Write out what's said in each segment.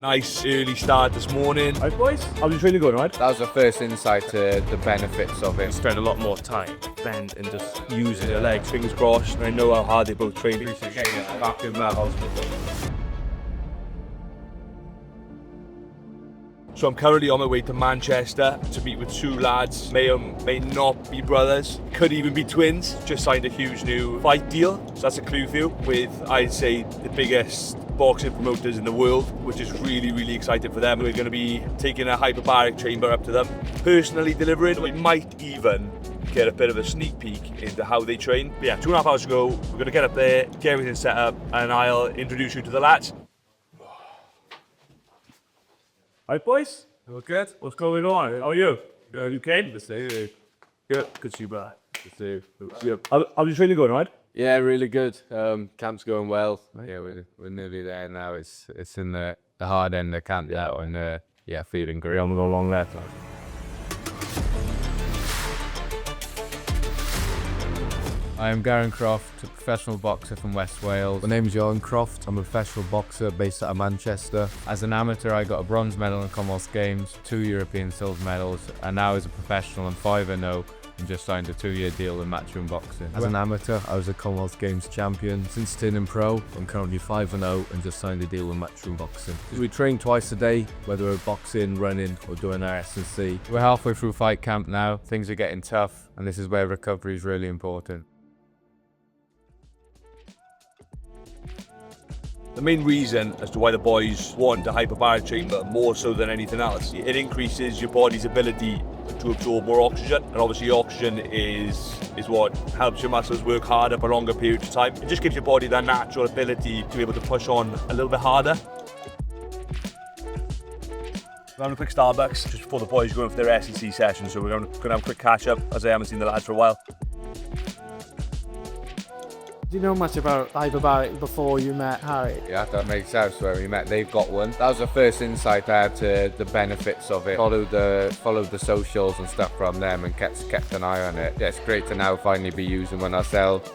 Nice early start this morning. Right, boys? How's your training going, right? That was the first insight to the benefits of it. Spend a lot more time bend and just using your legs. Fingers crossed, and I know how hard they both train. Back in that hospital. So I'm currently on my way to Manchester to meet with two lads, may or may not be brothers, could even be twins. Just signed a huge new fight deal, so that's a clue for you, with I'd say the biggest boxing promoters in the world, which is really excited for them. We're going to be taking a hyperbaric chamber up to them, personally delivering. We might even get a bit of a sneak peek into how they train. But yeah, 2.5 hours ago, we're going to get up there, get everything set up, and I'll introduce you to the lads. Right, boys? All good? What's going on? How are you? You came? The same. Good. Good to see you, brother. The same. Yep. How's your training going, right? Yeah, really good. Camp's going well. Yeah, we're nearly there now. It's in the hard end of camp now, and yeah, feeling great. I'm going along there. I am Garan Croft, a professional boxer from West Wales. My name is Ioan Croft. I'm a professional boxer based out of Manchester. As an amateur, I got a bronze medal in Commonwealth Games, 2 European silver medals, and now as a professional, I'm 5-0 and just signed a 2-year deal with Matchroom Boxing. As an amateur, I was a Commonwealth Games champion. Since turning pro, I'm currently 5-0 and just signed a deal with Matchroom Boxing. We train twice a day, whether we're boxing, running, or doing our S&C. We're halfway through fight camp now. Things are getting tough, and this is where recovery is really important. The main reason as to why the boys want a hyperbaric chamber more so than anything else, it increases your body's ability to absorb more oxygen, and obviously oxygen is what helps your muscles work harder for longer periods of time. It just gives your body that natural ability to be able to push on a little bit harder. We're having a quick Starbucks just before the boys go in for their S&C session, so we're going to have a quick catch up as I haven't seen the lads for a while. Do you know much about hyperbaric before you met Harry? Yeah, that makes sense where we met. They've got one. That was the first insight I had to the benefits of it. Followed the socials and stuff from them and kept an eye on it. Yeah, it's great to now finally be using one ourselves.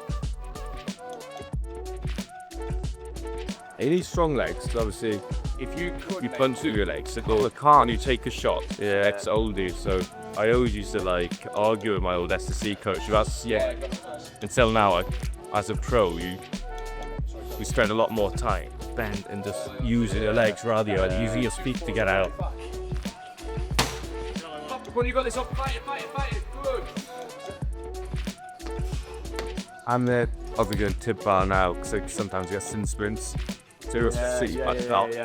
You need strong legs, so obviously. If you punch with your legs, you can't. You take a shot. Yeah, it's oldie. So I always used to like argue with my old S&C coach. That's until now. As a pro, we spend a lot more time bend and just using your legs rather than using your feet to get out. When you got this up, fight it, good. I'm obviously going to tip bar now because sometimes you get sin sprints. So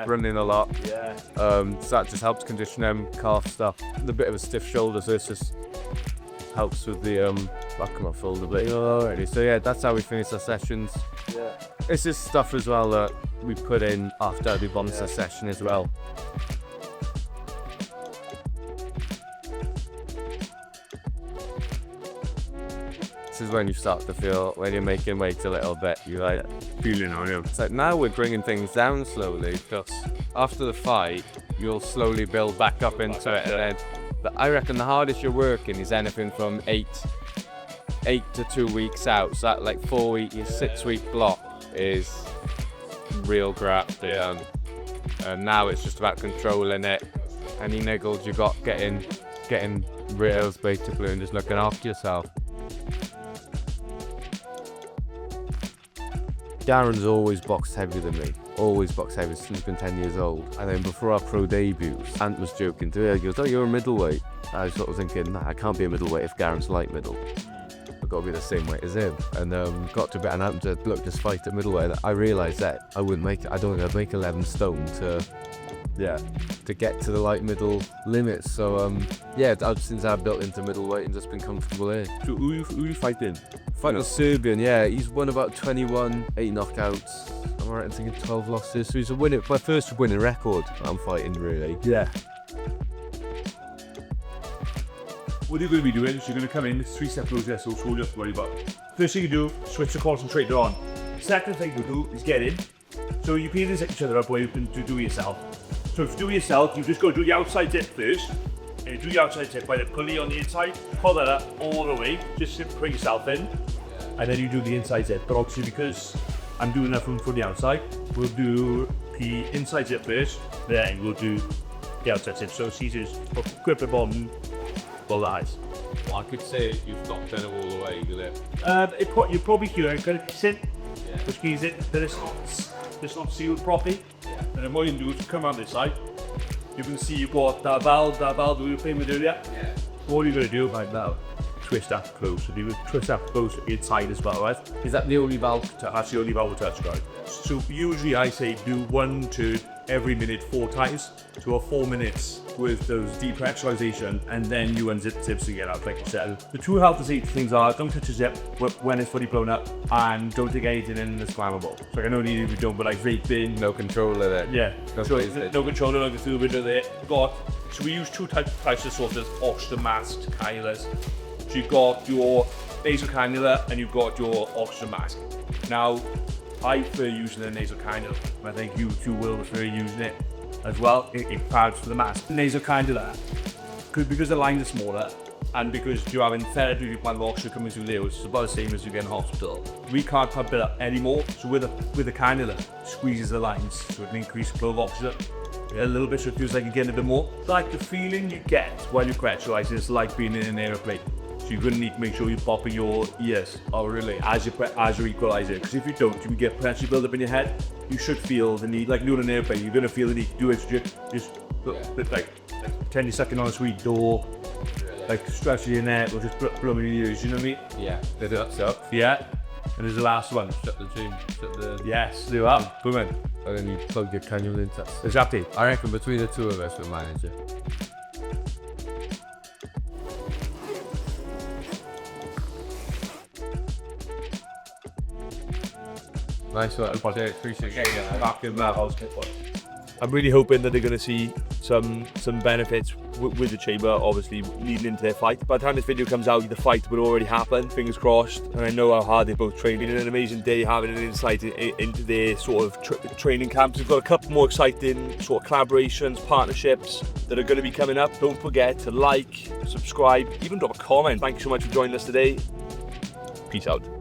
running a lot. Yeah. So that just helps condition them, calf stuff. A bit of a stiff shoulder, so it just helps with the back of my shoulder blade already. So yeah, that's how we finish our sessions. Yeah. It's just stuff as well that we put in after the bonus session as well. This is when you start to feel, when you're making weight a little bit, you like feeling on you. It's like now we're bringing things down slowly, because after the fight, you'll slowly build back up into it. And then I reckon the hardest you're working is anything from 8 to 2 weeks out. So that like 6-week block is real graft. And now it's just about controlling it. Any niggles you got, getting rid of basically, and just looking after yourself. Garen's always boxed heavier than me. Always boxed heavy since he's been 10 years old. And then before our pro debuts, Ant was joking to me. He goes, "Oh, you're a middleweight." I was sort of thinking, nah, I can't be a middleweight if Garen's light middle. I've got to be the same weight as him. And got to a bit, and Ant said, "Look, just fight at middleweight." I realised that I wouldn't make it. I don't think I'd make 11 stone to get to the light middle limits. So yeah, since I've built into middleweight and just been comfortable here. So who you fighting? Fighting a Serbian, yeah. He's won about 21, 8 knockouts. I'm right in thinking 12 losses. So he's my first winning record I'm fighting, really. Yeah. What you're going to be doing is you're going to come in, it's 3-step process, so all you have to worry about. First thing you do, switch the concentrator on. Second thing you do is get in. So you peel each other up where you can do it yourself. So if you do it yourself, you just go do the outside dip first. And you do the outside dip by the pulley on the inside, pull that up all the way, just bring yourself in. And then you do the inside dip. But obviously because I'm doing that from the outside, we'll do the inside zip first, then we'll do the outside zip. So scissors, grip the bottom, pull the eyes. Well, I could say you've not done it all the way, you it? You probably hear it, got it decent, which means that it's not sealed properly. And then what you can do is come around this side. You can see you've got that valve we were playing with earlier. Yeah. All you're going to do right now, twist that close. So you will twist that close inside as well, right? Is that the only valve to touch? That's the only valve touch, right? So usually I say do 1 turn every minute 4 times. So 4 minutes with those depressurization, and then you unzip the zips to get out, like you said. The 2 health and safety things are don't touch the zip when it's fully blown up, and don't take anything in that's flammable. So I know you don't, but like vaping, No control of it. yeah, No so space. no controller, no through the window there. So we use 2 types of sources, oxygen masked cannulas. So you've got your nasal cannula and you've got your oxygen mask. Now, I prefer using the nasal cannula. I think you two will prefer using it as well. It comparison for the mask. Nasal cannula, because the lines are smaller and because you're having therapeutic amount of oxygen coming through there, which is about the same as you get in hospital. We can't pump it up anymore. So with the cannula, it squeezes the lines so it can increase the flow of oxygen. A little bit, so it feels like you're getting a bit more. Like the feeling you get while you pressurize is like being in an aeroplane. So you're going to need to make sure you're popping your ears. Oh, really? As your equalizer, because if you don't, you get pressure build up in your head. You should feel the need, like doing an airplane. You're going to feel the need to do it. Just like pretend you're sucking on a sweet door, like stretching your neck or just blowing your ears. You know what I mean? Yeah. Did it up? Yeah. And there's the last one. Shut the tune. Shut the. Yes, do that. Boom in. And then you plug your cannula into that. Exactly. I reckon between the 2 of us, we'll manage it. Nice one. Appreciate it. I'm really hoping that they're going to see some benefits with the chamber, obviously leading into their fight. By the time this video comes out, the fight will already happen, fingers crossed. And I know how hard they both trained. It's been an amazing day having an insight into their sort of training camps. We've got a couple more exciting sort of collaborations, partnerships that are going to be coming up. Don't forget to like, subscribe, even drop a comment. Thank you so much for joining us today. Peace out.